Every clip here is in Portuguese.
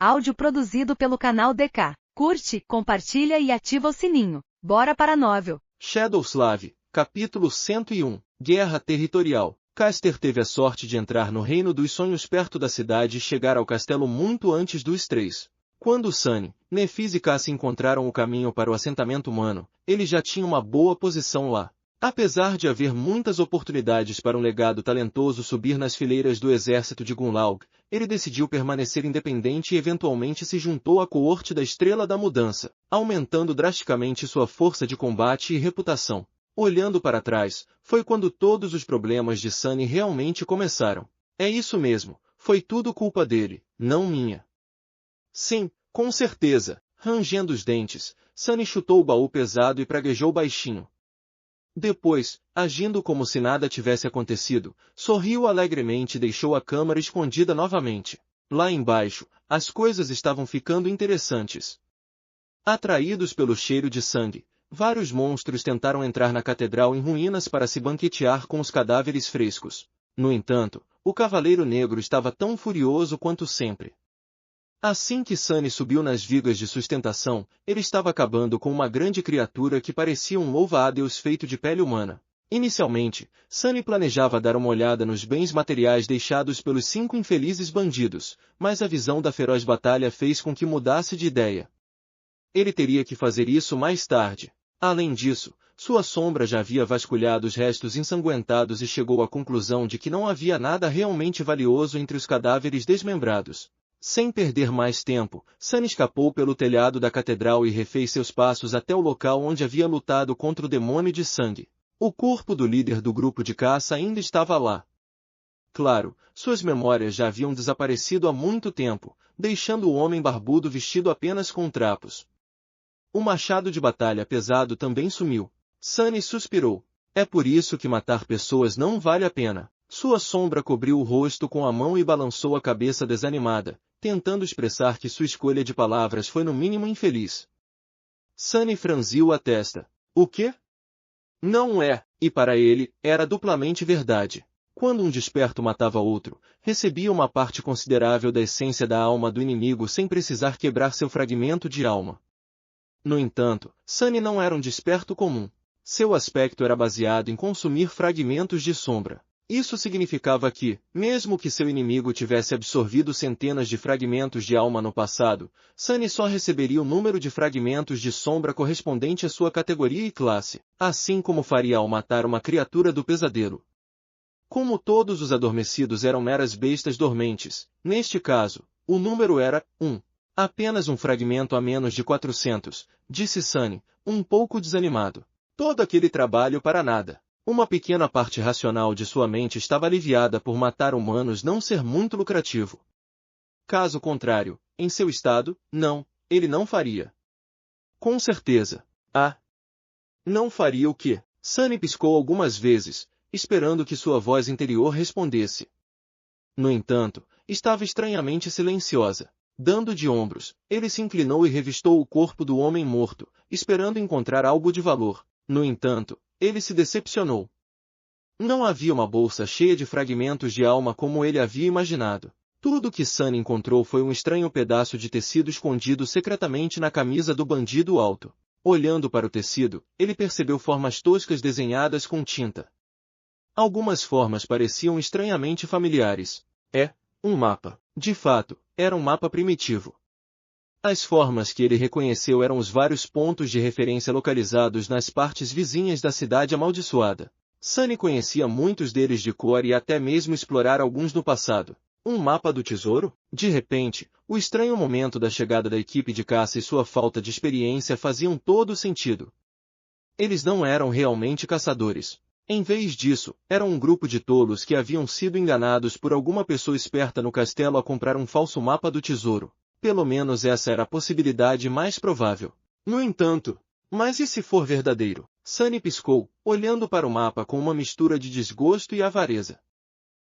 Áudio produzido pelo canal DK. Curte, compartilha e ativa o sininho. Bora para a novel. Shadowslav, capítulo 101. Guerra territorial. Caster teve a sorte de entrar no Reino dos Sonhos perto da cidade e chegar ao castelo muito antes dos três. Quando Sunny, Nephis e Cassie encontraram o caminho para o assentamento humano, ele já tinha uma boa posição lá. Apesar de haver muitas oportunidades para um legado talentoso subir nas fileiras do exército de Gunlaug, ele decidiu permanecer independente e eventualmente se juntou à coorte da Estrela da Mudança, aumentando drasticamente sua força de combate e reputação. Olhando para trás, foi quando todos os problemas de Sunny realmente começaram. É isso mesmo, foi tudo culpa dele, não minha. Sim, com certeza. Rangendo os dentes, Sunny chutou o baú pesado e praguejou baixinho. Depois, agindo como se nada tivesse acontecido, sorriu alegremente e deixou a câmara escondida novamente. Lá embaixo, as coisas estavam ficando interessantes. Atraídos pelo cheiro de sangue, vários monstros tentaram entrar na catedral em ruínas para se banquetear com os cadáveres frescos. No entanto, o Cavaleiro Negro estava tão furioso quanto sempre. Assim que Sunny subiu nas vigas de sustentação, ele estava acabando com uma grande criatura que parecia um louva-a-Deus feito de pele humana. Inicialmente, Sunny planejava dar uma olhada nos bens materiais deixados pelos 5 infelizes bandidos, mas a visão da feroz batalha fez com que mudasse de ideia. Ele teria que fazer isso mais tarde. Além disso, sua sombra já havia vasculhado os restos ensanguentados e chegou à conclusão de que não havia nada realmente valioso entre os cadáveres desmembrados. Sem perder mais tempo, Sunny escapou pelo telhado da catedral e refez seus passos até o local onde havia lutado contra o demônio de sangue. O corpo do líder do grupo de caça ainda estava lá. Claro, suas memórias já haviam desaparecido há muito tempo, deixando o homem barbudo vestido apenas com trapos. O machado de batalha pesado também sumiu. Sunny suspirou. É por isso que matar pessoas não vale a pena. Sua sombra cobriu o rosto com a mão e balançou a cabeça desanimada, tentando expressar que sua escolha de palavras foi no mínimo infeliz. Sunny franziu a testa. O quê? Não é, e para ele, era duplamente verdade. Quando um desperto matava outro, recebia uma parte considerável da essência da alma do inimigo sem precisar quebrar seu fragmento de alma. No entanto, Sunny não era um desperto comum. Seu aspecto era baseado em consumir fragmentos de sombra. Isso significava que, mesmo que seu inimigo tivesse absorvido centenas de fragmentos de alma no passado, Sunny só receberia o número de fragmentos de sombra correspondente à sua categoria e classe, assim como faria ao matar uma criatura do pesadelo. Como todos os adormecidos eram meras bestas dormentes, neste caso, o número era 1. Apenas um fragmento a menos de 400, disse Sunny, um pouco desanimado. Todo aquele trabalho para nada. Uma pequena parte racional de sua mente estava aliviada por matar humanos não ser muito lucrativo. Caso contrário, em seu estado, não, ele não faria. Com certeza. Ah! Não faria o quê? Sunny piscou algumas vezes, esperando que sua voz interior respondesse. No entanto, estava estranhamente silenciosa. Dando de ombros, ele se inclinou e revistou o corpo do homem morto, esperando encontrar algo de valor. No entanto, ele se decepcionou. Não havia uma bolsa cheia de fragmentos de alma como ele havia imaginado. Tudo que Sunny encontrou foi um estranho pedaço de tecido escondido secretamente na camisa do bandido alto. Olhando para o tecido, ele percebeu formas toscas desenhadas com tinta. Algumas formas pareciam estranhamente familiares. Um mapa. De fato, era um mapa primitivo. As formas que ele reconheceu eram os vários pontos de referência localizados nas partes vizinhas da cidade amaldiçoada. Sunny conhecia muitos deles de cor e até mesmo explorara alguns no passado. Um mapa do tesouro? De repente, o estranho momento da chegada da equipe de caça e sua falta de experiência faziam todo sentido. Eles não eram realmente caçadores. Em vez disso, eram um grupo de tolos que haviam sido enganados por alguma pessoa esperta no castelo a comprar um falso mapa do tesouro. Pelo menos essa era a possibilidade mais provável. No entanto, mas e se for verdadeiro? Sunny piscou, olhando para o mapa com uma mistura de desgosto e avareza.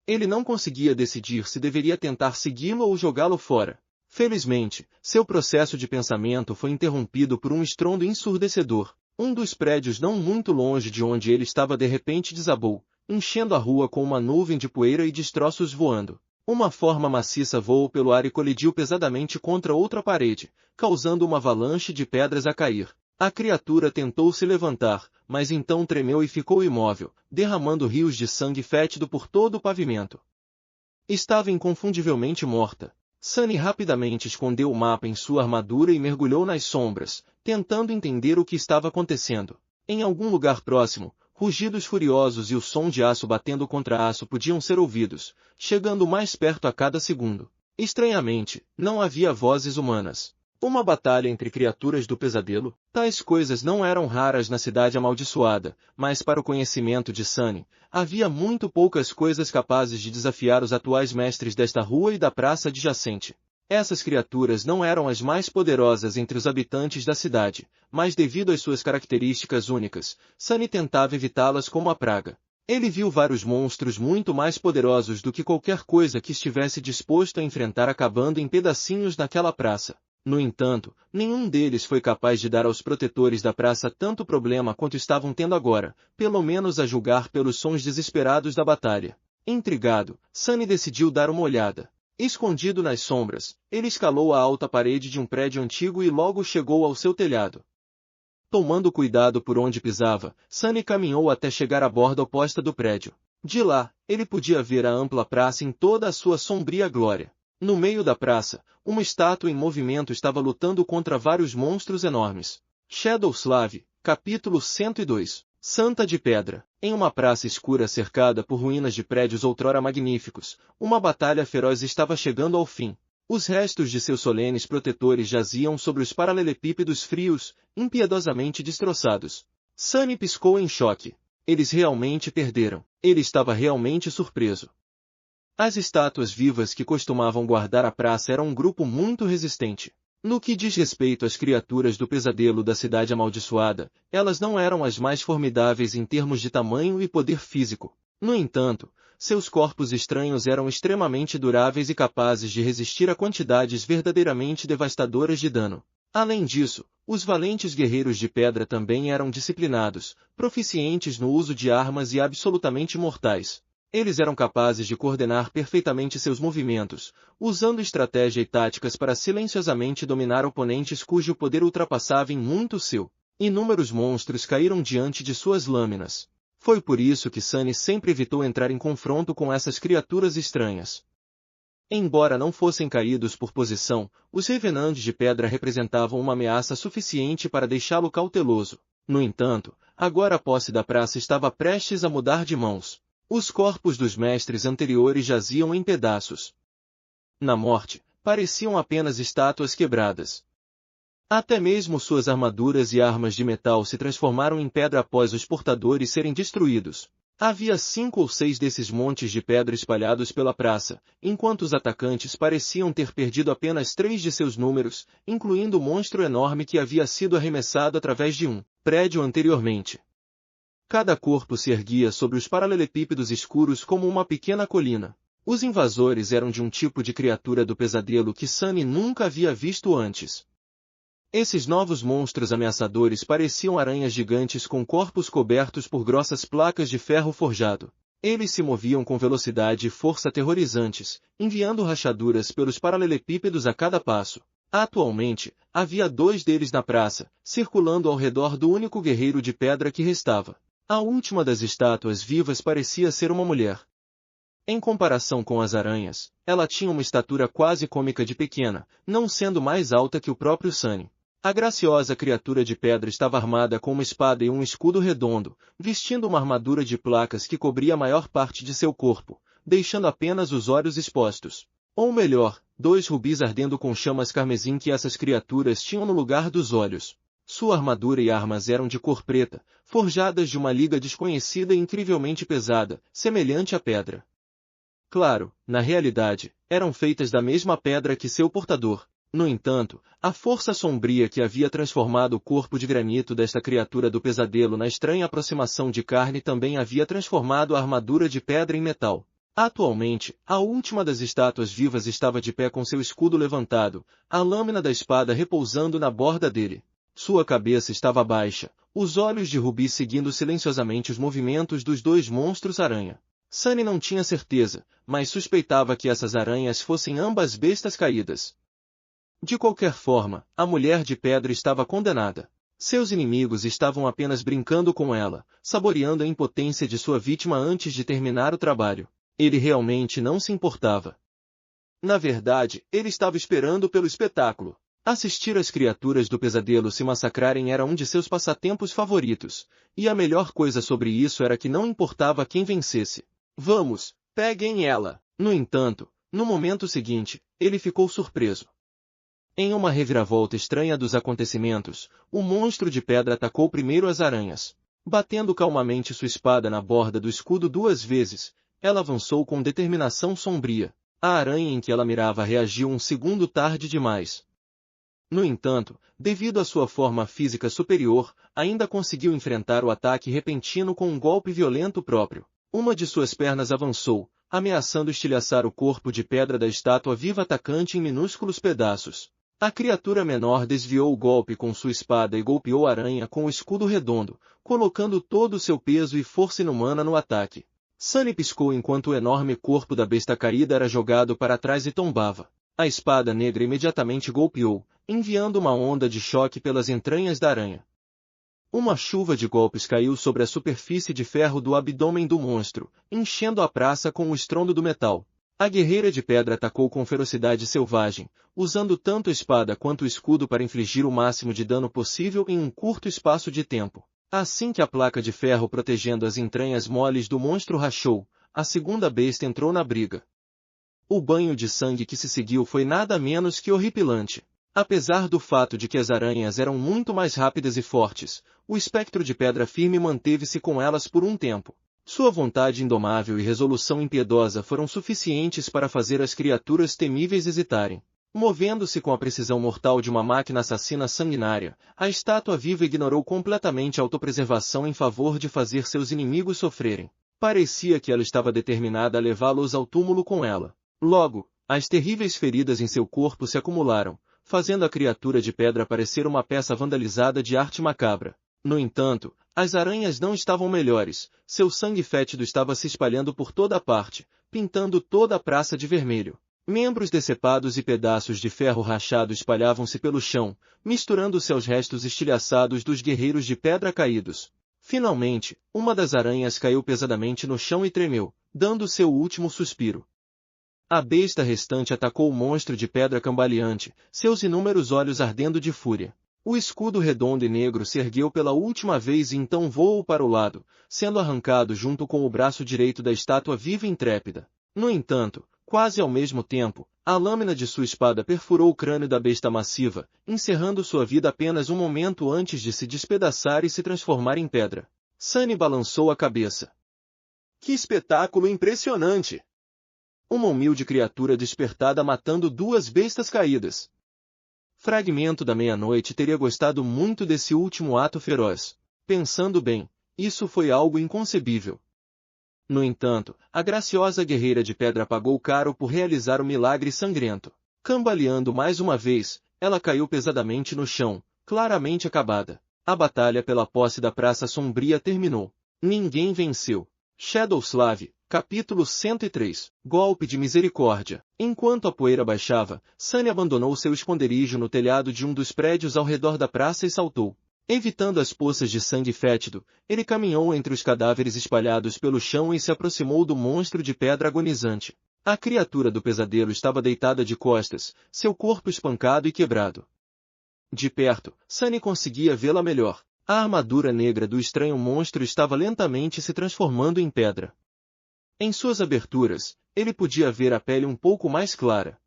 Ele não conseguia decidir se deveria tentar segui-lo ou jogá-lo fora. Felizmente, seu processo de pensamento foi interrompido por um estrondo ensurdecedor. Um dos prédios não muito longe de onde ele estava de repente desabou, enchendo a rua com uma nuvem de poeira e destroços voando. Uma forma maciça voou pelo ar e colidiu pesadamente contra outra parede, causando uma avalanche de pedras a cair. A criatura tentou se levantar, mas então tremeu e ficou imóvel, derramando rios de sangue fétido por todo o pavimento. Estava inconfundivelmente morta. Sunny rapidamente escondeu o mapa em sua armadura e mergulhou nas sombras, tentando entender o que estava acontecendo. Em algum lugar próximo, rugidos furiosos e o som de aço batendo contra aço podiam ser ouvidos, chegando mais perto a cada segundo. Estranhamente, não havia vozes humanas. Uma batalha entre criaturas do pesadelo? Tais coisas não eram raras na cidade amaldiçoada, mas para o conhecimento de Sunny, havia muito poucas coisas capazes de desafiar os atuais mestres desta rua e da praça adjacente. Essas criaturas não eram as mais poderosas entre os habitantes da cidade, mas devido às suas características únicas, Sunny tentava evitá-las como a praga. Ele viu vários monstros muito mais poderosos do que qualquer coisa que estivesse disposto a enfrentar acabando em pedacinhos naquela praça. No entanto, nenhum deles foi capaz de dar aos protetores da praça tanto problema quanto estavam tendo agora, pelo menos a julgar pelos sons desesperados da batalha. Intrigado, Sunny decidiu dar uma olhada. Escondido nas sombras, ele escalou a alta parede de um prédio antigo e logo chegou ao seu telhado. Tomando cuidado por onde pisava, Sunny caminhou até chegar à borda oposta do prédio. De lá, ele podia ver a ampla praça em toda a sua sombria glória. No meio da praça, uma estátua em movimento estava lutando contra vários monstros enormes. Shadowslave, capítulo 102. Santa de Pedra. Em uma praça escura cercada por ruínas de prédios outrora magníficos, uma batalha feroz estava chegando ao fim. Os restos de seus solenes protetores jaziam sobre os paralelepípedos frios, impiedosamente destroçados. Sunny piscou em choque. Eles realmente perderam. Ele estava realmente surpreso. As estátuas vivas que costumavam guardar a praça eram um grupo muito resistente. No que diz respeito às criaturas do pesadelo da cidade amaldiçoada, elas não eram as mais formidáveis em termos de tamanho e poder físico. No entanto, seus corpos estranhos eram extremamente duráveis e capazes de resistir a quantidades verdadeiramente devastadoras de dano. Além disso, os valentes guerreiros de pedra também eram disciplinados, proficientes no uso de armas e absolutamente mortais. Eles eram capazes de coordenar perfeitamente seus movimentos, usando estratégia e táticas para silenciosamente dominar oponentes cujo poder ultrapassava em muito o seu. Inúmeros monstros caíram diante de suas lâminas. Foi por isso que Sunny sempre evitou entrar em confronto com essas criaturas estranhas. Embora não fossem caídos por posição, os revenantes de pedra representavam uma ameaça suficiente para deixá-lo cauteloso. No entanto, agora a posse da praça estava prestes a mudar de mãos. Os corpos dos mestres anteriores jaziam em pedaços. Na morte, pareciam apenas estátuas quebradas. Até mesmo suas armaduras e armas de metal se transformaram em pedra após os portadores serem destruídos. Havia 5 ou 6 desses montes de pedra espalhados pela praça, enquanto os atacantes pareciam ter perdido apenas 3 de seus números, incluindo o monstro enorme que havia sido arremessado através de um prédio anteriormente. Cada corpo se erguia sobre os paralelepípedos escuros como uma pequena colina. Os invasores eram de um tipo de criatura do pesadelo que Sunny nunca havia visto antes. Esses novos monstros ameaçadores pareciam aranhas gigantes com corpos cobertos por grossas placas de ferro forjado. Eles se moviam com velocidade e força aterrorizantes, enviando rachaduras pelos paralelepípedos a cada passo. Atualmente, havia 2 deles na praça, circulando ao redor do único guerreiro de pedra que restava. A última das estátuas vivas parecia ser uma mulher. Em comparação com as aranhas, ela tinha uma estatura quase cômica de pequena, não sendo mais alta que o próprio Sunny. A graciosa criatura de pedra estava armada com uma espada e um escudo redondo, vestindo uma armadura de placas que cobria a maior parte de seu corpo, deixando apenas os olhos expostos. Ou melhor, 2 rubis ardendo com chamas carmesim que essas criaturas tinham no lugar dos olhos. Sua armadura e armas eram de cor preta, forjadas de uma liga desconhecida e incrivelmente pesada, semelhante à pedra. Claro, na realidade, eram feitas da mesma pedra que seu portador. No entanto, a força sombria que havia transformado o corpo de granito desta criatura do pesadelo na estranha aproximação de carne também havia transformado a armadura de pedra em metal. Atualmente, a última das estátuas vivas estava de pé com seu escudo levantado, a lâmina da espada repousando na borda dele. Sua cabeça estava baixa, os olhos de Rubi seguindo silenciosamente os movimentos dos 2 monstros-aranha. Sunny não tinha certeza, mas suspeitava que essas aranhas fossem ambas bestas caídas. De qualquer forma, a mulher de pedra estava condenada. Seus inimigos estavam apenas brincando com ela, saboreando a impotência de sua vítima antes de terminar o trabalho. Ele realmente não se importava. Na verdade, ele estava esperando pelo espetáculo. Assistir as criaturas do pesadelo se massacrarem era um de seus passatempos favoritos, e a melhor coisa sobre isso era que não importava quem vencesse. Vamos, peguem ela! No entanto, no momento seguinte, ele ficou surpreso. Em uma reviravolta estranha dos acontecimentos, o monstro de pedra atacou primeiro as aranhas. Batendo calmamente sua espada na borda do escudo 2 vezes, ela avançou com determinação sombria. A aranha em que ela mirava reagiu um segundo tarde demais. No entanto, devido à sua forma física superior, ainda conseguiu enfrentar o ataque repentino com um golpe violento próprio. Uma de suas pernas avançou, ameaçando estilhaçar o corpo de pedra da estátua viva atacante em minúsculos pedaços. A criatura menor desviou o golpe com sua espada e golpeou a aranha com o escudo redondo, colocando todo o seu peso e força inumana no ataque. Sunny piscou enquanto o enorme corpo da besta caída era jogado para trás e tombava. A espada negra imediatamente golpeou, enviando uma onda de choque pelas entranhas da aranha. Uma chuva de golpes caiu sobre a superfície de ferro do abdômen do monstro, enchendo a praça com o estrondo do metal. A guerreira de pedra atacou com ferocidade selvagem, usando tanto a espada quanto o escudo para infligir o máximo de dano possível em um curto espaço de tempo. Assim que a placa de ferro protegendo as entranhas moles do monstro rachou, a segunda besta entrou na briga. O banho de sangue que se seguiu foi nada menos que horripilante. Apesar do fato de que as aranhas eram muito mais rápidas e fortes, o espectro de pedra firme manteve-se com elas por um tempo. Sua vontade indomável e resolução impiedosa foram suficientes para fazer as criaturas temíveis hesitarem. Movendo-se com a precisão mortal de uma máquina assassina sanguinária, a estátua viva ignorou completamente a autopreservação em favor de fazer seus inimigos sofrerem. Parecia que ela estava determinada a levá-los ao túmulo com ela. Logo, as terríveis feridas em seu corpo se acumularam, fazendo a criatura de pedra parecer uma peça vandalizada de arte macabra. No entanto, as aranhas não estavam melhores, seu sangue fétido estava se espalhando por toda a parte, pintando toda a praça de vermelho. Membros decepados e pedaços de ferro rachado espalhavam-se pelo chão, misturando-se aos restos estilhaçados dos guerreiros de pedra caídos. Finalmente, uma das aranhas caiu pesadamente no chão e tremeu, dando seu último suspiro. A besta restante atacou o monstro de pedra cambaleante, seus inúmeros olhos ardendo de fúria. O escudo redondo e negro se ergueu pela última vez e então voou para o lado, sendo arrancado junto com o braço direito da estátua viva e intrépida. No entanto, quase ao mesmo tempo, a lâmina de sua espada perfurou o crânio da besta massiva, encerrando sua vida apenas um momento antes de se despedaçar e se transformar em pedra. Sunny balançou a cabeça. Que espetáculo impressionante! Uma humilde criatura despertada matando 2 bestas caídas. Fragmento da meia-noite teria gostado muito desse último ato feroz. Pensando bem, isso foi algo inconcebível. No entanto, a graciosa guerreira de pedra pagou caro por realizar o milagre sangrento. Cambaleando mais uma vez, ela caiu pesadamente no chão, claramente acabada. A batalha pela posse da Praça Sombria terminou. Ninguém venceu. Shadowslave, capítulo 103. Golpe de misericórdia. Enquanto a poeira baixava, Sunny abandonou seu esconderijo no telhado de um dos prédios ao redor da praça e saltou. Evitando as poças de sangue fétido, ele caminhou entre os cadáveres espalhados pelo chão e se aproximou do monstro de pedra agonizante. A criatura do pesadelo estava deitada de costas, seu corpo espancado e quebrado. De perto, Sunny conseguia vê-la melhor. A armadura negra do estranho monstro estava lentamente se transformando em pedra. Em suas aberturas, ele podia ver a pele um pouco mais clara.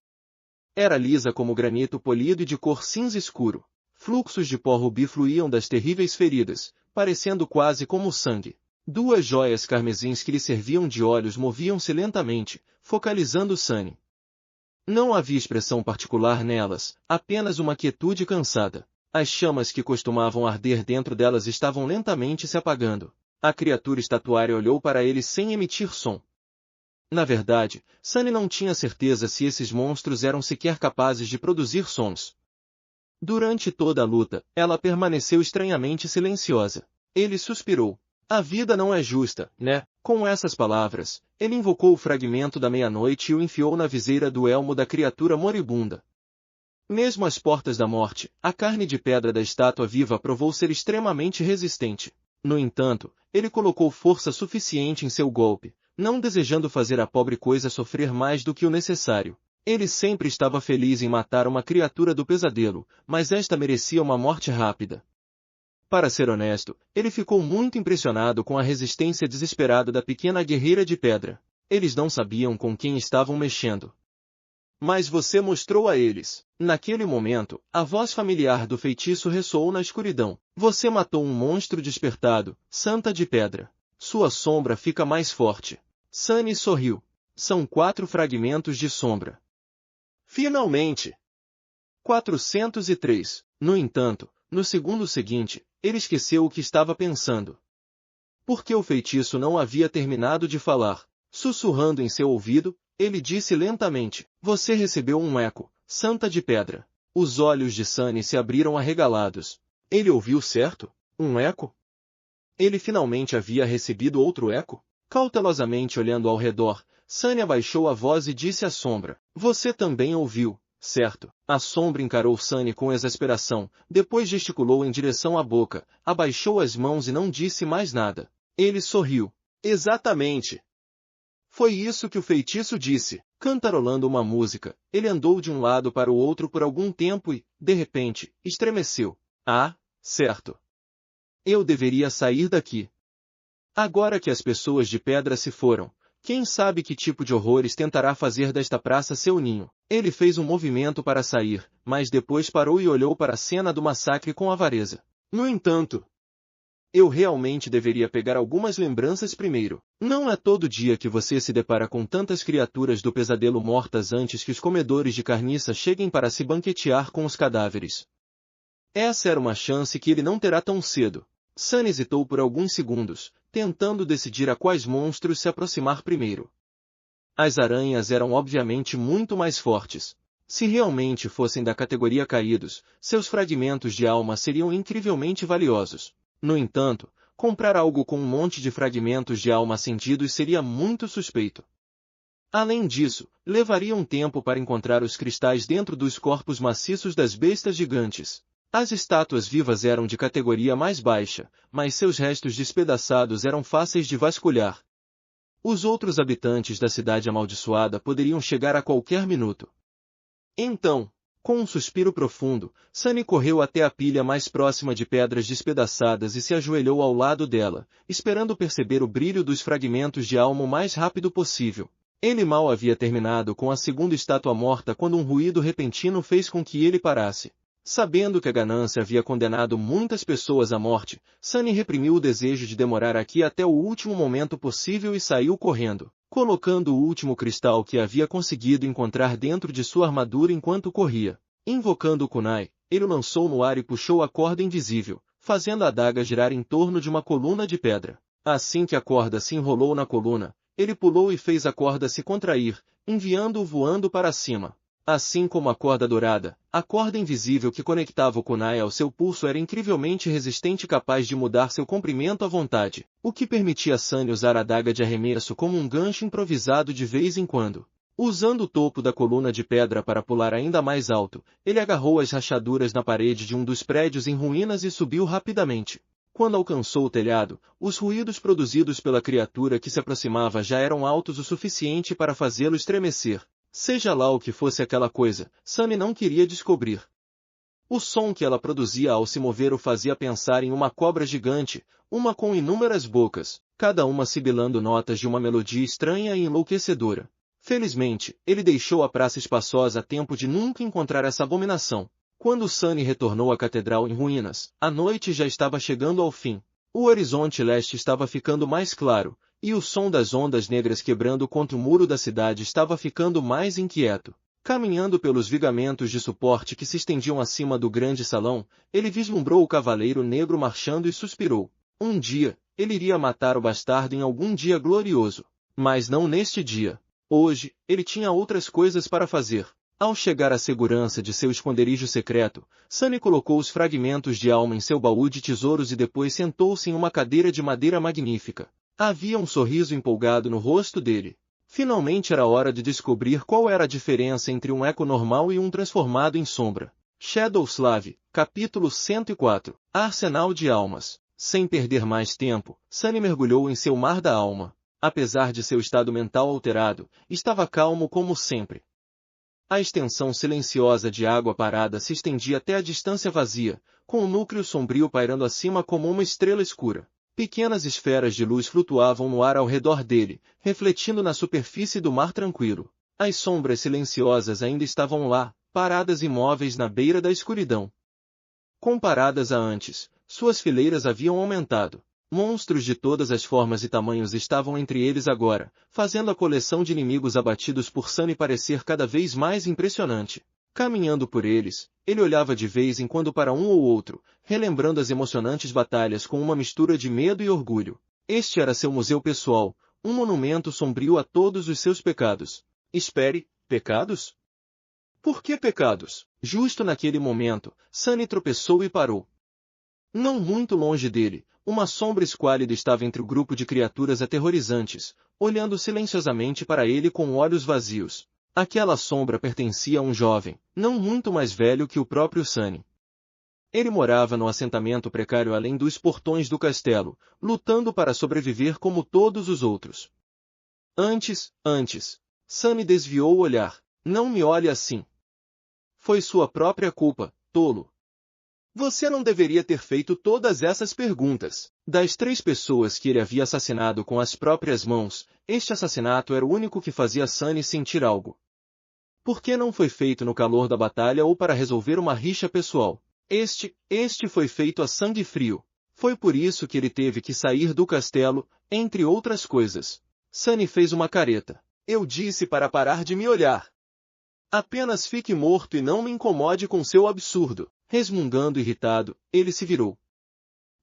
Era lisa como granito polido e de cor cinza escuro. Fluxos de pó rubi fluíam das terríveis feridas, parecendo quase como sangue. 2 joias carmesins que lhe serviam de olhos moviam-se lentamente, focalizando Sunny. Não havia expressão particular nelas, apenas uma quietude cansada. As chamas que costumavam arder dentro delas estavam lentamente se apagando. A criatura estatuária olhou para ele sem emitir som. Na verdade, Sunny não tinha certeza se esses monstros eram sequer capazes de produzir sons. Durante toda a luta, ela permaneceu estranhamente silenciosa. Ele suspirou. A vida não é justa, né? Com essas palavras, ele invocou o fragmento da meia-noite e o enfiou na viseira do elmo da criatura moribunda. Mesmo às portas da morte, a carne de pedra da estátua viva provou ser extremamente resistente. No entanto, ele colocou força suficiente em seu golpe, não desejando fazer a pobre coisa sofrer mais do que o necessário. Ele sempre estava feliz em matar uma criatura do pesadelo, mas esta merecia uma morte rápida. Para ser honesto, ele ficou muito impressionado com a resistência desesperada da pequena guerreira de pedra. Eles não sabiam com quem estavam mexendo. Mas você mostrou a eles. Naquele momento, a voz familiar do feitiço ressoou na escuridão. Você matou um monstro despertado, Santa de Pedra. Sua sombra fica mais forte. Sunny sorriu. São 4 fragmentos de sombra. Finalmente! 403. No entanto, no segundo seguinte, ele esqueceu o que estava pensando. Porque o feitiço não havia terminado de falar. Sussurrando em seu ouvido, ele disse lentamente, você recebeu um eco, Santa de Pedra. Os olhos de Sunny se abriram arregalados. Ele ouviu certo? Um eco? Ele finalmente havia recebido outro eco? Cautelosamente olhando ao redor, Sunny abaixou a voz e disse à sombra, você também ouviu, certo? A sombra encarou Sunny com exasperação, depois gesticulou em direção à boca, abaixou as mãos e não disse mais nada. Ele sorriu. Exatamente! Foi isso que o feitiço disse. Cantarolando uma música, ele andou de um lado para o outro por algum tempo e, de repente, estremeceu. Ah, certo. Eu deveria sair daqui. Agora que as pessoas de pedra se foram, quem sabe que tipo de horrores tentará fazer desta praça seu ninho. Ele fez um movimento para sair, mas depois parou e olhou para a cena do massacre com avareza. No entanto, eu realmente deveria pegar algumas lembranças primeiro. Não é todo dia que você se depara com tantas criaturas do pesadelo mortas antes que os comedores de carniça cheguem para se banquetear com os cadáveres. Essa era uma chance que ele não terá tão cedo. Sunny hesitou por alguns segundos, tentando decidir a quais monstros se aproximar primeiro. As aranhas eram obviamente muito mais fortes. Se realmente fossem da categoria caídos, seus fragmentos de alma seriam incrivelmente valiosos. No entanto, comprar algo com um monte de fragmentos de alma acendidos seria muito suspeito. Além disso, levaria um tempo para encontrar os cristais dentro dos corpos maciços das bestas gigantes. As estátuas vivas eram de categoria mais baixa, mas seus restos despedaçados eram fáceis de vasculhar. Os outros habitantes da cidade amaldiçoada poderiam chegar a qualquer minuto. Então, com um suspiro profundo, Sunny correu até a pilha mais próxima de pedras despedaçadas e se ajoelhou ao lado dela, esperando perceber o brilho dos fragmentos de alma o mais rápido possível. Ele mal havia terminado com a segunda estátua morta quando um ruído repentino fez com que ele parasse. Sabendo que a ganância havia condenado muitas pessoas à morte, Sunny reprimiu o desejo de demorar aqui até o último momento possível e saiu correndo, colocando o último cristal que havia conseguido encontrar dentro de sua armadura enquanto corria. Invocando o kunai, ele o lançou no ar e puxou a corda invisível, fazendo a adaga girar em torno de uma coluna de pedra. Assim que a corda se enrolou na coluna, ele pulou e fez a corda se contrair, enviando-o voando para cima. Assim como a corda dourada, a corda invisível que conectava o kunai ao seu pulso era incrivelmente resistente e capaz de mudar seu comprimento à vontade, o que permitia a Sunny usar a adaga de arremesso como um gancho improvisado de vez em quando. Usando o topo da coluna de pedra para pular ainda mais alto, ele agarrou as rachaduras na parede de um dos prédios em ruínas e subiu rapidamente. Quando alcançou o telhado, os ruídos produzidos pela criatura que se aproximava já eram altos o suficiente para fazê-lo estremecer. Seja lá o que fosse aquela coisa, Sunny não queria descobrir. O som que ela produzia ao se mover o fazia pensar em uma cobra gigante, uma com inúmeras bocas, cada uma sibilando notas de uma melodia estranha e enlouquecedora. Felizmente, ele deixou a praça espaçosa a tempo de nunca encontrar essa abominação. Quando Sunny retornou à catedral em ruínas, a noite já estava chegando ao fim. O horizonte leste estava ficando mais claro, e o som das ondas negras quebrando contra o muro da cidade estava ficando mais inquieto. Caminhando pelos vigamentos de suporte que se estendiam acima do grande salão, ele vislumbrou o cavaleiro negro marchando e suspirou. Um dia, ele iria matar o bastardo em algum dia glorioso. Mas não neste dia. Hoje, ele tinha outras coisas para fazer. Ao chegar à segurança de seu esconderijo secreto, Sunny colocou os fragmentos de alma em seu baú de tesouros e depois sentou-se em uma cadeira de madeira magnífica. Havia um sorriso empolgado no rosto dele. Finalmente era hora de descobrir qual era a diferença entre um eco normal e um transformado em sombra. Shadowslave, capítulo 104. Arsenal de almas. Sem perder mais tempo, Sunny mergulhou em seu mar da alma. Apesar de seu estado mental alterado, estava calmo como sempre. A extensão silenciosa de água parada se estendia até a distância vazia, com o núcleo sombrio pairando acima como uma estrela escura. Pequenas esferas de luz flutuavam no ar ao redor dele, refletindo na superfície do mar tranquilo. As sombras silenciosas ainda estavam lá, paradas imóveis na beira da escuridão. Comparadas a antes, suas fileiras haviam aumentado. Monstros de todas as formas e tamanhos estavam entre eles agora, fazendo a coleção de inimigos abatidos por Sunny parecer cada vez mais impressionante. Caminhando por eles, ele olhava de vez em quando para um ou outro, relembrando as emocionantes batalhas com uma mistura de medo e orgulho. Este era seu museu pessoal, um monumento sombrio a todos os seus pecados. Espere, pecados? Por que pecados? Justo naquele momento, Sunny tropeçou e parou. Não muito longe dele, uma sombra esquálida estava entre o grupo de criaturas aterrorizantes, olhando silenciosamente para ele com olhos vazios. Aquela sombra pertencia a um jovem, não muito mais velho que o próprio Sunny. Ele morava no assentamento precário além dos portões do castelo, lutando para sobreviver como todos os outros. Antes, Sunny desviou o olhar. Não me olhe assim. Foi sua própria culpa, tolo. Você não deveria ter feito todas essas perguntas. Das 3 pessoas que ele havia assassinado com as próprias mãos, este assassinato era o único que fazia Sunny sentir algo. Por que não foi feito no calor da batalha ou para resolver uma rixa pessoal? Este foi feito a sangue frio. Foi por isso que ele teve que sair do castelo, entre outras coisas. Sunny fez uma careta. Eu disse para parar de me olhar. Apenas fique morto e não me incomode com seu absurdo. Resmungando irritado, ele se virou.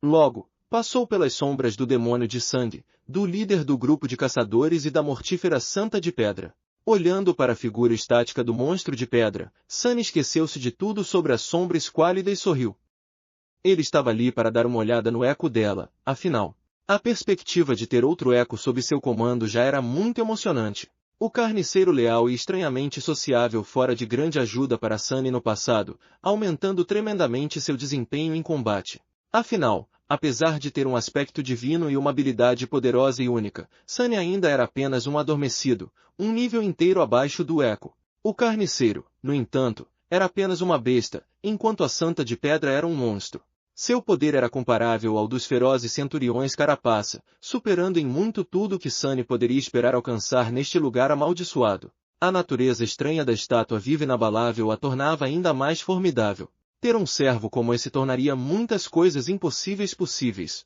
Logo, passou pelas sombras do demônio de sangue, do líder do grupo de caçadores e da mortífera Santa de Pedra. Olhando para a figura estática do monstro de pedra, Sunny esqueceu-se de tudo sobre a sombra esquálida e sorriu. Ele estava ali para dar uma olhada no eco dela, afinal. A perspectiva de ter outro eco sob seu comando já era muito emocionante. O carniceiro leal e estranhamente sociável fora de grande ajuda para Sunny no passado, aumentando tremendamente seu desempenho em combate. Afinal, apesar de ter um aspecto divino e uma habilidade poderosa e única, Sunny ainda era apenas um adormecido, um nível inteiro abaixo do eco. O carniceiro, no entanto, era apenas uma besta, enquanto a Santa de Pedra era um monstro. Seu poder era comparável ao dos ferozes centuriões carapaça, superando em muito tudo que Sunny poderia esperar alcançar neste lugar amaldiçoado. A natureza estranha da estátua viva e inabalável a tornava ainda mais formidável. Ter um servo como esse tornaria muitas coisas impossíveis possíveis.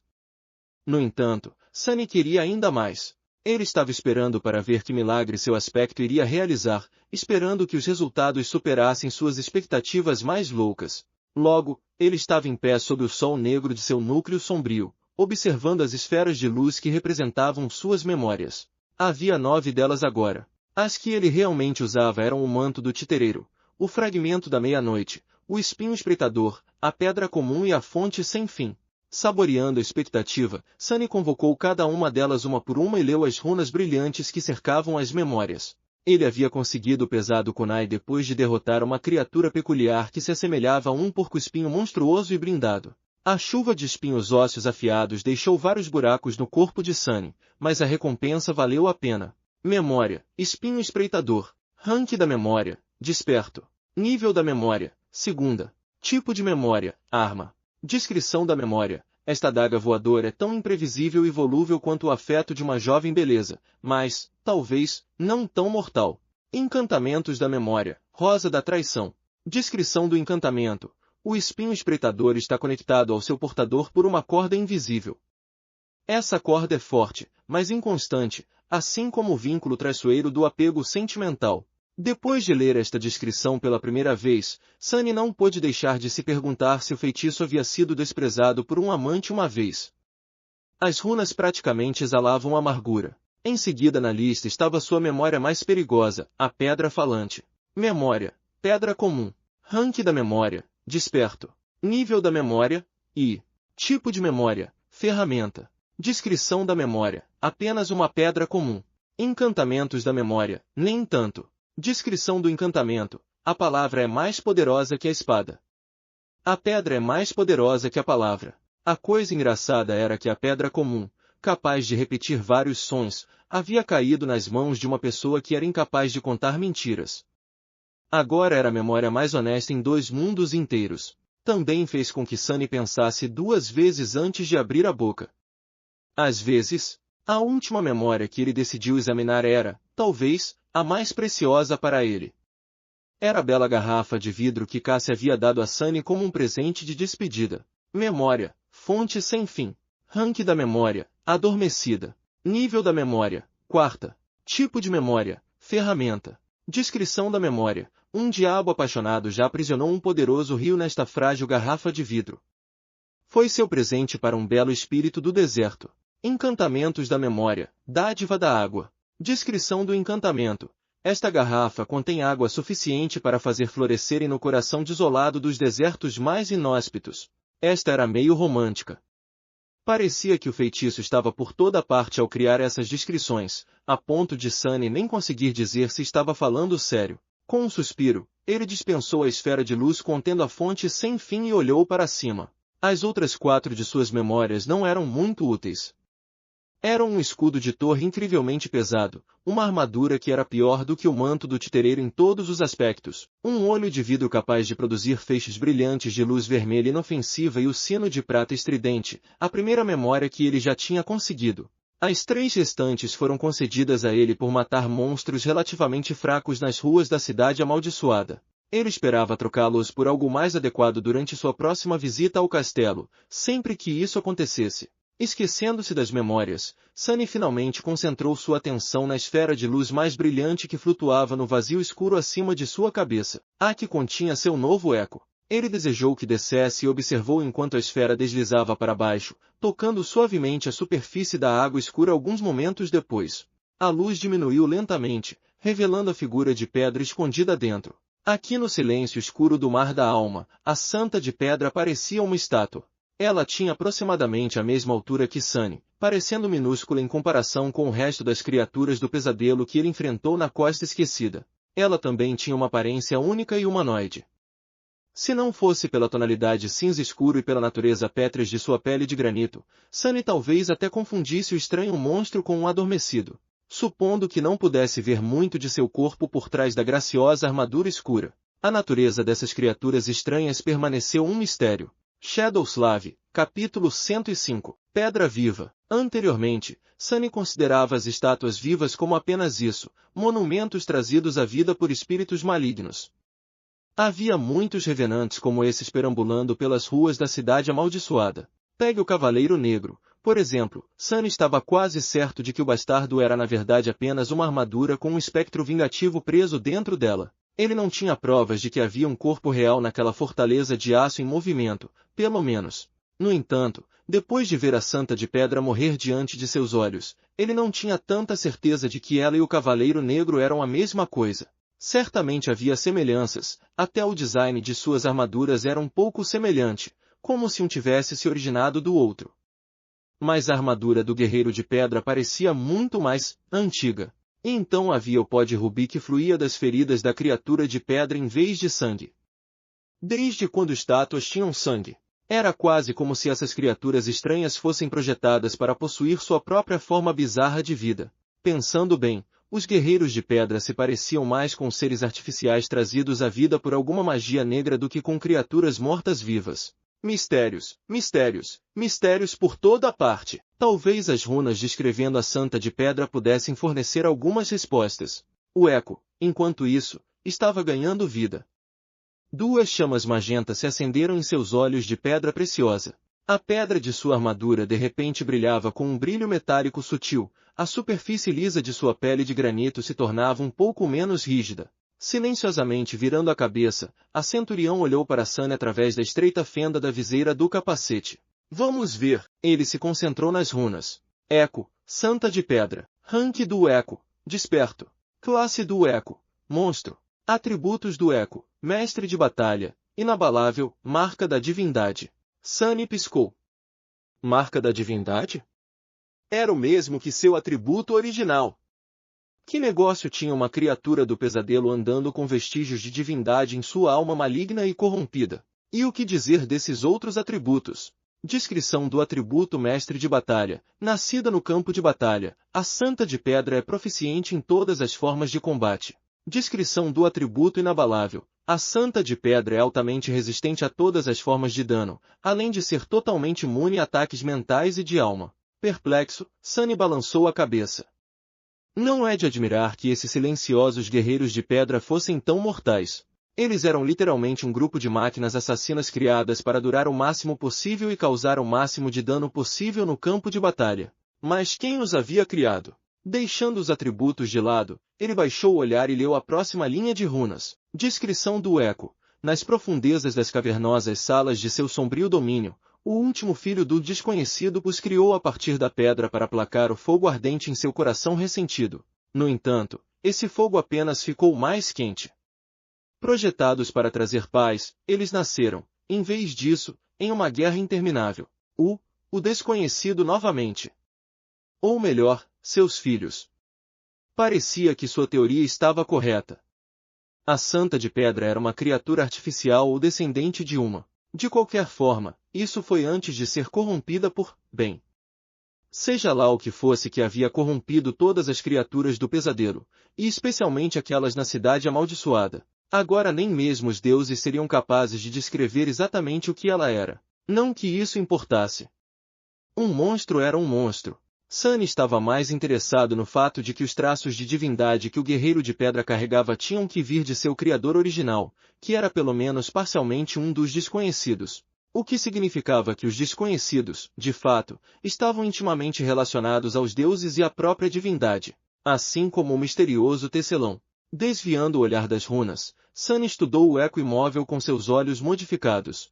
No entanto, Sunny queria ainda mais. Ele estava esperando para ver que milagre seu aspecto iria realizar, esperando que os resultados superassem suas expectativas mais loucas. Logo, ele estava em pé sob o sol negro de seu núcleo sombrio, observando as esferas de luz que representavam suas memórias. Havia 9 delas agora. As que ele realmente usava eram o manto do titereiro, o fragmento da meia-noite, o espinho espreitador, a pedra comum e a fonte sem fim. Saboreando a expectativa, Sunny convocou cada uma delas uma por uma e leu as runas brilhantes que cercavam as memórias. Ele havia conseguido o pesado kunai depois de derrotar uma criatura peculiar que se assemelhava a um porco-espinho monstruoso e blindado. A chuva de espinhos ósseos afiados deixou vários buracos no corpo de Sunny, mas a recompensa valeu a pena. Memória, espinho espreitador. Rank da memória, desperto. Nível da memória, segunda. Tipo de memória, arma. Descrição da memória. Esta adaga voadora é tão imprevisível e volúvel quanto o afeto de uma jovem beleza, mas, talvez, não tão mortal. Encantamentos da memória. Rosa da traição. Descrição do encantamento. O espinho espreitador está conectado ao seu portador por uma corda invisível. Essa corda é forte, mas inconstante, assim como o vínculo traiçoeiro do apego sentimental. Depois de ler esta descrição pela primeira vez, Sunny não pôde deixar de se perguntar se o feitiço havia sido desprezado por um amante uma vez. As runas praticamente exalavam amargura. Em seguida na lista estava sua memória mais perigosa, a pedra falante. Memória, pedra comum. Rank da memória, desperto. Nível da memória, e tipo de memória, ferramenta. Descrição da memória. Apenas uma pedra comum. Encantamentos da memória. Nem tanto. Descrição do encantamento. A palavra é mais poderosa que a espada. A pedra é mais poderosa que a palavra. A coisa engraçada era que a pedra comum, capaz de repetir vários sons, havia caído nas mãos de uma pessoa que era incapaz de contar mentiras. Agora era a memória mais honesta em 2 mundos inteiros. Também fez com que Sunny pensasse 2 vezes antes de abrir a boca. Às vezes, a última memória que ele decidiu examinar era, talvez, a mais preciosa para ele. Era a bela garrafa de vidro que Cassie havia dado a Sunny como um presente de despedida. Memória, fonte sem fim. Rank da memória, adormecida. Nível da memória, quarta. Tipo de memória, ferramenta. Descrição da memória. Um diabo apaixonado já aprisionou um poderoso rio nesta frágil garrafa de vidro. Foi seu presente para um belo espírito do deserto. Encantamentos da memória, dádiva da água. Descrição do encantamento. Esta garrafa contém água suficiente para fazer florescerem no coração desolado dos desertos mais inóspitos. Esta era meio romântica. Parecia que o feitiço estava por toda parte ao criar essas descrições, a ponto de Sunny nem conseguir dizer se estava falando sério. Com um suspiro, ele dispensou a esfera de luz contendo a fonte sem fim e olhou para cima. As outras 4 de suas memórias não eram muito úteis. Eram um escudo de torre incrivelmente pesado, uma armadura que era pior do que o manto do titereiro em todos os aspectos, um olho de vidro capaz de produzir feixes brilhantes de luz vermelha inofensiva e o sino de prata estridente, a primeira memória que ele já tinha conseguido. As 3 restantes foram concedidas a ele por matar monstros relativamente fracos nas ruas da cidade amaldiçoada. Ele esperava trocá-los por algo mais adequado durante sua próxima visita ao castelo, sempre que isso acontecesse. Esquecendo-se das memórias, Sunny finalmente concentrou sua atenção na esfera de luz mais brilhante que flutuava no vazio escuro acima de sua cabeça, a que continha seu novo eco. Ele desejou que descesse e observou enquanto a esfera deslizava para baixo, tocando suavemente a superfície da água escura alguns momentos depois. A luz diminuiu lentamente, revelando a figura de pedra escondida dentro. Aqui no silêncio escuro do mar da alma, a Santa de Pedra parecia uma estátua. Ela tinha aproximadamente a mesma altura que Sunny, parecendo minúscula em comparação com o resto das criaturas do pesadelo que ele enfrentou na Costa Esquecida. Ela também tinha uma aparência única e humanoide. Se não fosse pela tonalidade cinza escuro e pela natureza pétrea de sua pele de granito, Sunny talvez até confundisse o estranho monstro com um adormecido. Supondo que não pudesse ver muito de seu corpo por trás da graciosa armadura escura, a natureza dessas criaturas estranhas permaneceu um mistério. Shadowslave, capítulo 105, Pedra Viva. Anteriormente, Sunny considerava as estátuas vivas como apenas isso, monumentos trazidos à vida por espíritos malignos. Havia muitos revenantes como esses perambulando pelas ruas da cidade amaldiçoada. Pegue o Cavaleiro Negro, por exemplo. Sunny estava quase certo de que o bastardo era na verdade apenas uma armadura com um espectro vingativo preso dentro dela. Ele não tinha provas de que havia um corpo real naquela fortaleza de aço em movimento, pelo menos. No entanto, depois de ver a Santa de Pedra morrer diante de seus olhos, ele não tinha tanta certeza de que ela e o Cavaleiro Negro eram a mesma coisa. Certamente havia semelhanças, até o design de suas armaduras era um pouco semelhante, como se um tivesse se originado do outro. Mas a armadura do Guerreiro de Pedra parecia muito mais antiga. E então havia o pó de rubi que fluía das feridas da criatura de pedra em vez de sangue. Desde quando estátuas tinham sangue? Era quase como se essas criaturas estranhas fossem projetadas para possuir sua própria forma bizarra de vida. Pensando bem, os guerreiros de pedra se pareciam mais com seres artificiais trazidos à vida por alguma magia negra do que com criaturas mortas-vivas. Mistérios, mistérios, mistérios por toda a parte. Talvez as runas descrevendo a Santa de Pedra pudessem fornecer algumas respostas. O eco, enquanto isso, estava ganhando vida. 2 chamas magentas se acenderam em seus olhos de pedra preciosa. A pedra de sua armadura de repente brilhava com um brilho metálico sutil, a superfície lisa de sua pele de granito se tornava um pouco menos rígida. Silenciosamente virando a cabeça, a centurião olhou para Sunny através da estreita fenda da viseira do capacete. Vamos ver. Ele se concentrou nas runas. Eco, Santa de Pedra. Rank do Eco, desperto. Classe do Eco, monstro. Atributos do Eco, mestre de batalha. Inabalável, marca da divindade. Sunny piscou. Marca da divindade? Era o mesmo que seu atributo original. Que negócio tinha uma criatura do pesadelo andando com vestígios de divindade em sua alma maligna e corrompida? E o que dizer desses outros atributos? Descrição do atributo mestre de batalha. Nascida no campo de batalha, a Santa de Pedra é proficiente em todas as formas de combate. Descrição do atributo inabalável. A Santa de Pedra é altamente resistente a todas as formas de dano, além de ser totalmente imune a ataques mentais e de alma. Perplexo, Sunny balançou a cabeça. Não é de admirar que esses silenciosos guerreiros de pedra fossem tão mortais. Eles eram literalmente um grupo de máquinas assassinas criadas para durar o máximo possível e causar o máximo de dano possível no campo de batalha. Mas quem os havia criado? Deixando os atributos de lado, ele baixou o olhar e leu a próxima linha de runas. Descrição do eco. Nas profundezas das cavernosas salas de seu sombrio domínio, o último filho do desconhecido os criou a partir da pedra para aplacar o fogo ardente em seu coração ressentido. No entanto, esse fogo apenas ficou mais quente. Projetados para trazer paz, eles nasceram, em vez disso, em uma guerra interminável. O desconhecido novamente. Ou melhor, seus filhos. Parecia que sua teoria estava correta. A Santa de Pedra era uma criatura artificial ou descendente de uma. De qualquer forma, isso foi antes de ser corrompida por, bem. Seja lá o que fosse que havia corrompido todas as criaturas do pesadelo, e especialmente aquelas na cidade amaldiçoada. Agora nem mesmo os deuses seriam capazes de descrever exatamente o que ela era. Não que isso importasse. Um monstro era um monstro. Sunny estava mais interessado no fato de que os traços de divindade que o guerreiro de pedra carregava tinham que vir de seu criador original, que era pelo menos parcialmente um dos desconhecidos. O que significava que os desconhecidos, de fato, estavam intimamente relacionados aos deuses e à própria divindade, assim como o misterioso tecelão. Desviando o olhar das runas, Sunny estudou o eco imóvel com seus olhos modificados.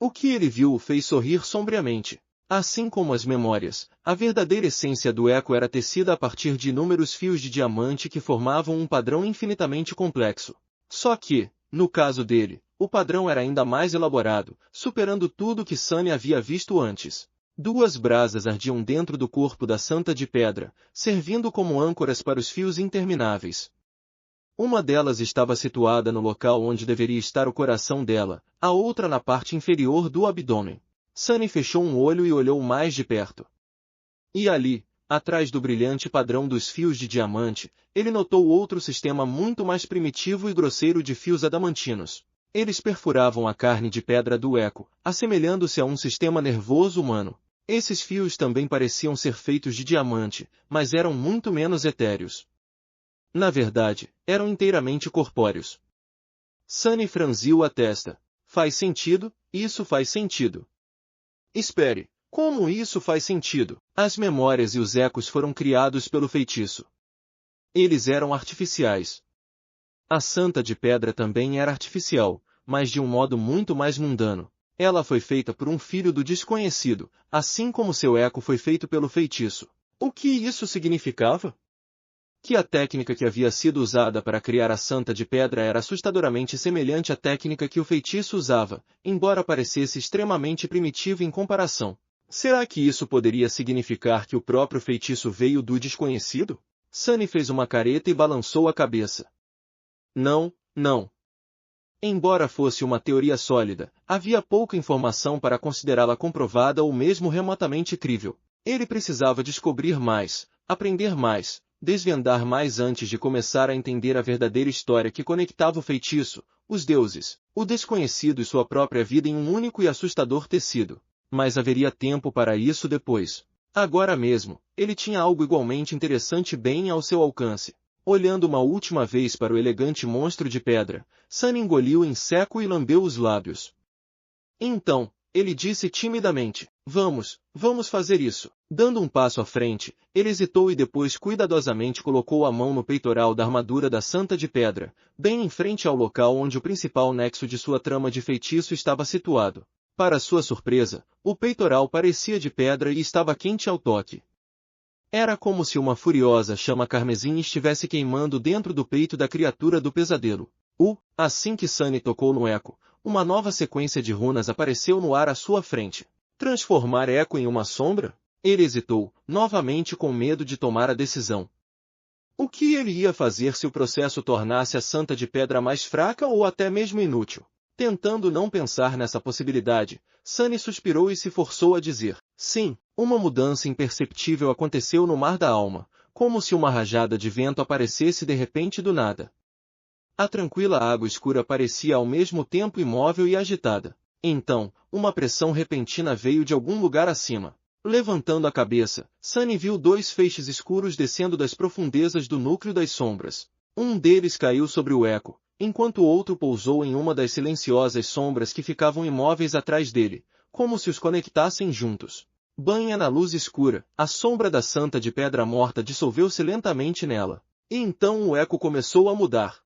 O que ele viu o fez sorrir sombriamente. Assim como as memórias, a verdadeira essência do eco era tecida a partir de inúmeros fios de diamante que formavam um padrão infinitamente complexo. Só que, no caso dele, o padrão era ainda mais elaborado, superando tudo que Sunny havia visto antes. Duas brasas ardiam dentro do corpo da Santa de Pedra, servindo como âncoras para os fios intermináveis. Uma delas estava situada no local onde deveria estar o coração dela, a outra na parte inferior do abdômen. Sunny fechou um olho e olhou mais de perto. E ali, atrás do brilhante padrão dos fios de diamante, ele notou outro sistema muito mais primitivo e grosseiro de fios adamantinos. Eles perfuravam a carne de pedra do eco, assemelhando-se a um sistema nervoso humano. Esses fios também pareciam ser feitos de diamante, mas eram muito menos etéreos. Na verdade, eram inteiramente corpóreos. Sunny franziu a testa. Faz sentido, isso faz sentido. Espere, como isso faz sentido? As memórias e os ecos foram criados pelo feitiço. Eles eram artificiais. A Santa de Pedra também era artificial, mas de um modo muito mais mundano. Ela foi feita por um filho do desconhecido, assim como seu eco foi feito pelo feitiço. O que isso significava? Que a técnica que havia sido usada para criar a Santa de Pedra era assustadoramente semelhante à técnica que o feitiço usava, embora parecesse extremamente primitivo em comparação. Será que isso poderia significar que o próprio feitiço veio do desconhecido? Sunny fez uma careta e balançou a cabeça. Não, não. Embora fosse uma teoria sólida, havia pouca informação para considerá-la comprovada ou mesmo remotamente crível. Ele precisava descobrir mais, aprender mais, desvendar mais antes de começar a entender a verdadeira história que conectava o feitiço, os deuses, o desconhecido e sua própria vida em um único e assustador tecido. Mas haveria tempo para isso depois. Agora mesmo, ele tinha algo igualmente interessante bem ao seu alcance. Olhando uma última vez para o elegante monstro de pedra, Sunny engoliu em seco e lambeu os lábios. Então, ele disse timidamente, vamos fazer isso. Dando um passo à frente, ele hesitou e depois cuidadosamente colocou a mão no peitoral da armadura da Santa de Pedra, bem em frente ao local onde o principal nexo de sua trama de feitiço estava situado. Para sua surpresa, o peitoral parecia de pedra e estava quente ao toque. Era como se uma furiosa chama carmesim estivesse queimando dentro do peito da criatura do pesadelo. Assim que Sunny tocou no eco, uma nova sequência de runas apareceu no ar à sua frente. Transformar eco em uma sombra? Ele hesitou, novamente com medo de tomar a decisão. O que ele ia fazer se o processo tornasse a Santa de Pedra mais fraca ou até mesmo inútil? Tentando não pensar nessa possibilidade, Sunny suspirou e se forçou a dizer: sim. Uma mudança imperceptível aconteceu no mar da alma, como se uma rajada de vento aparecesse de repente do nada. A tranquila água escura parecia ao mesmo tempo imóvel e agitada. Então, uma pressão repentina veio de algum lugar acima. Levantando a cabeça, Sunny viu dois feixes escuros descendo das profundezas do núcleo das sombras. Um deles caiu sobre o Eco, enquanto o outro pousou em uma das silenciosas sombras que ficavam imóveis atrás dele, como se os conectassem juntos. Banha na luz escura, a sombra da Santa de Pedra Morta dissolveu-se lentamente nela. E então o Eco começou a mudar.